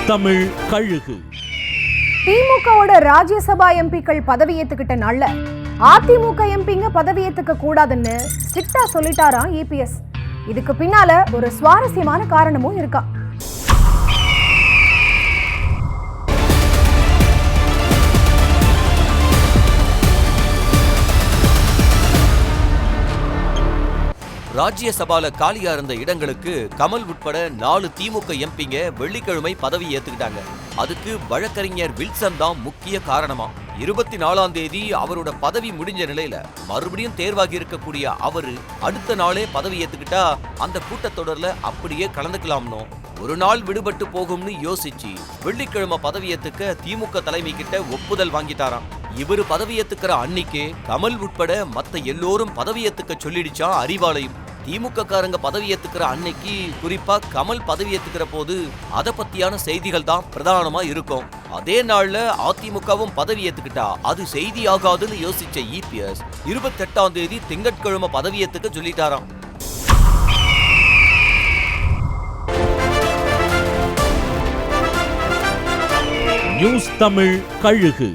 தமிழ் கழுகு. திமுகவோட ராஜ்யசபா எம்பிக்கள் பதவியேத்துக்கிட்ட நாள்ல அதிமுக எம்பிங்க பதவியேத்துக்க கூடாதுன்னு ஸ்ட்ரிக்டா சொல்லிட்டாராம் இபிஎஸ். இதுக்கு பின்னால ஒரு சுவாரஸ்யமான காரணமும் இருக்கா. ராஜ்யசபால காலியா இருந்த இடங்களுக்கு கமல் உட்பட 4 திமுக எம்பிங்க வெள்ளிக்கிழமை பதவி ஏத்துக்கிட்டாங்க. அதுக்கு வழக்கறிஞர் வில்சன் தான் முக்கிய காரணமா. 24ஆம் தேதி அவரோட பதவி முடிஞ்ச நிலையில மறுபடியும் தேர்வாகி இருக்கக்கூடிய அவரு அடுத்த நாளே பதவி ஏத்துக்கிட்டா அந்த கூட்டத்தொடர்ல அப்படியே கலந்துக்கலாம்னோ ஒரு நாள் விடுபட்டு போகும்னு யோசிச்சு வெள்ளிக்கிழமை பதவியேத்துக்க திமுக தலைமை கிட்ட ஒப்புதல் வாங்கிட்டாராம். இவரு பதவியேத்துக்கிற அன்னைக்கே கமல் உட்பட மத்த எல்லோரும் பதவியேத்துக்க சொல்லிடுச்சா அறிவாலயம். திமுக காரங்க பதவியேத்துக்கிற அன்னைக்கு, குறிப்பா கமல் பதவியேத்துக்கிற போது அத பத்தியான செய்திகள் தான் பிரதானமா இருக்கும். அதே நாள்ல அதிமுகவும் பதவியேத்துக்கிட்டா அது செய்தி ஆகாதுன்னு யோசிச்ச இபிஎஸ் 28ஆம் தேதி திங்கட்கிழமை பதவியேத்துக்க சொல்லிட்டாராம். நியூஸ் தமிழ் கழுகு.